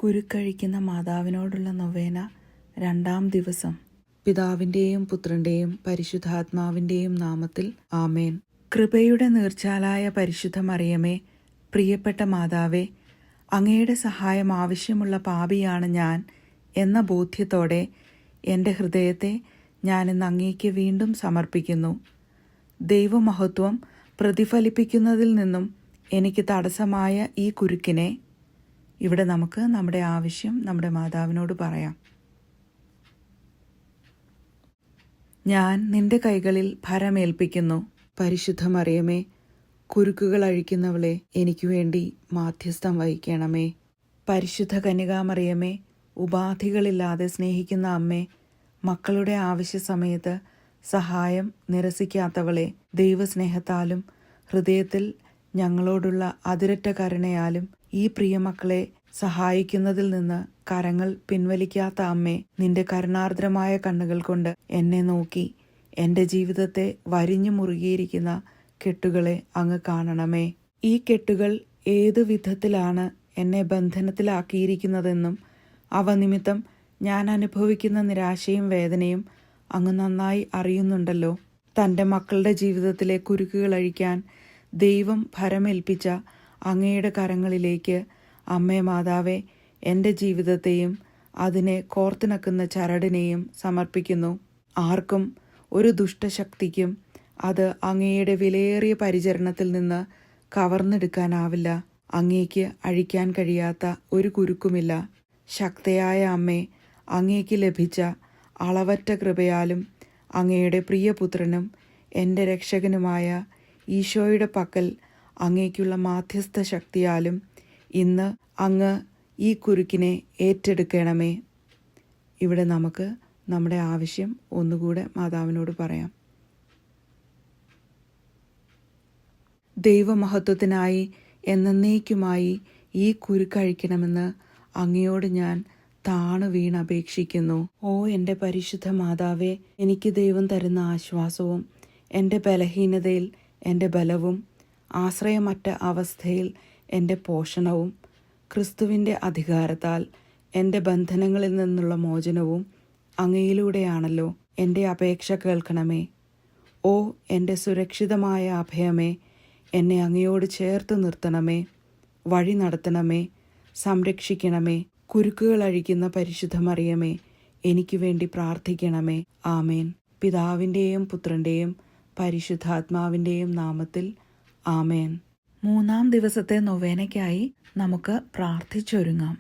കുരുക്കഴിക്കുന്ന മാതാവിനോടുള്ള നൊവേന 2-ാം ദിവസം. പിതാവിൻ്റെയും പുത്രൻ്റെയും പരിശുദ്ധാത്മാവിൻ്റെയും നാമത്തിൽ ആമേൻ. കൃപയുടെ നീർച്ചാലായ പരിശുദ്ധ മറിയമേ, പ്രിയപ്പെട്ട മാതാവേ, അങ്ങയുടെ സഹായം ആവശ്യമുള്ള പാപിയാണ് ഞാൻ എന്ന ബോധ്യത്തോടെ എൻ്റെ ഹൃദയത്തെ ഞാനിന്ന് അങ്ങേക്ക് വീണ്ടും സമർപ്പിക്കുന്നു. ദൈവമഹത്വം പ്രതിഫലിപ്പിക്കുന്നതിൽ നിന്നും എനിക്ക് തടസ്സമായ ഈ കുരുക്കിനെ ഇവിടെ നമുക്ക് നമ്മുടെ ആവശ്യം നമ്മുടെ മാതാവിനോട് പറയാം. ഞാൻ നിന്റെ കൈകളിൽ ഭരമേൽപ്പിക്കുന്നു. പരിശുദ്ധ മറിയമേ, കുരുക്കുകൾ അഴിക്കുന്നവളെ, എനിക്ക് വേണ്ടി മാധ്യസ്ഥം വഹിക്കണമേ. പരിശുദ്ധ കന്യകാമറിയമേ, ഉപാധികളില്ലാതെ സ്നേഹിക്കുന്ന അമ്മേ, മക്കളുടെ ആവശ്യ സമയത്ത് സഹായം നിരസിക്കാത്തവളെ, ദൈവസ്നേഹത്താലും ഹൃദയത്തിൽ ഞങ്ങളോടുള്ള അതിരറ്റ കരുണയാലും ഈ പ്രിയമക്കളെ സഹായിക്കുന്നതിൽ നിന്ന് കരങ്ങൾ പിൻവലിക്കാത്ത അമ്മേ, നിന്റെ കരുണാർദ്രമായ കണ്ണുകൾ കൊണ്ട് എന്നെ നോക്കി എൻ്റെ ജീവിതത്തെ വരിഞ്ഞു മുറുകിയിരിക്കുന്ന കെട്ടുകളെ അങ്ങ് കാണണമേ. ഈ കെട്ടുകൾ ഏതു വിധത്തിലാണ് എന്നെ ബന്ധനത്തിലാക്കിയിരിക്കുന്നതെന്നും അവ നിമിത്തം ഞാൻ അനുഭവിക്കുന്ന നിരാശയും വേദനയും അങ്ങ് നന്നായി അറിയുന്നുണ്ടല്ലോ. തൻ്റെ മക്കളുടെ ജീവിതത്തിലെ കുരുക്കുകൾ അഴിക്കാൻ ദൈവം ഭരമേൽപ്പിച്ച അങ്ങയുടെ കരങ്ങളിലേക്ക് അമ്മേ മാതാവേ, എൻ്റെ ജീവിതത്തെയും അതിനെ കോർത്തിണക്കുന്ന ചരടിനെയും സമർപ്പിക്കുന്നു. ആർക്കും ഒരു ദുഷ്ടശക്തിക്കും അത് അങ്ങയുടെ വിലയേറിയ പരിചരണത്തിൽ നിന്ന് കവർന്നെടുക്കാനാവില്ല. അങ്ങേക്ക് അഴിക്കാൻ കഴിയാത്ത ഒരു കുരുക്കുമില്ല. ശക്തയായ അമ്മേ, അങ്ങേക്ക് ലഭിച്ച അളവറ്റ കൃപയാലും അങ്ങയുടെ പ്രിയപുത്രനും എൻ്റെ രക്ഷകനുമായ ഈശോയുടെ പക്കൽ അങ്ങേക്കുള്ള മാധ്യസ്ഥ ശക്തിയാലും ഇന്ന് അങ്ങ് ഈ കുരുക്കിനെ ഏറ്റെടുക്കണമേ. ഇവിടെ നമുക്ക് നമ്മുടെ ആവശ്യം ഒന്നുകൂടെ മാതാവിനോട് പറയാം. ദൈവമഹത്വത്തിനായി എന്നേക്കുമായി ഈ കുരുക്കഴിക്കണമെന്ന് അങ്ങയോട് ഞാൻ താണു വീണപേക്ഷിക്കുന്നു. ഓ എൻ്റെ പരിശുദ്ധ മാതാവേ, എനിക്ക് ദൈവം തരുന്ന ആശ്വാസവും എൻ്റെ ബലഹീനതയിൽ എൻ്റെ ബലവും ആശ്രയമറ്റ അവസ്ഥയിൽ എൻ്റെ പോഷണവും ക്രിസ്തുവിൻ്റെ അധികാരത്താൽ എൻ്റെ ബന്ധനങ്ങളിൽ നിന്നുള്ള മോചനവും അങ്ങയിലൂടെയാണല്ലോ. എൻ്റെ അപേക്ഷ കേൾക്കണമേ. ഓ എൻ്റെ സുരക്ഷിതമായ അഭയമേ, എന്നെ അങ്ങയോട് ചേർത്ത് നിർത്തണമേ. വഴി നടത്തണമേ, സംരക്ഷിക്കണമേ. കുരുക്കുകൾ അഴിക്കുന്ന പരിശുദ്ധ മറിയമേ, എനിക്ക് വേണ്ടി പ്രാർത്ഥിക്കണമേ. ആമേൻ. പിതാവിൻ്റെയും പുത്രൻ്റെയും പരിശുദ്ധാത്മാവിൻ്റെയും നാമത്തിൽ ആമേൻ. 3-ാം ദിവസത്തെ നൊവേനയ്ക്കായി നമുക്ക് പ്രാർത്ഥിച്ചൊരുങ്ങാം.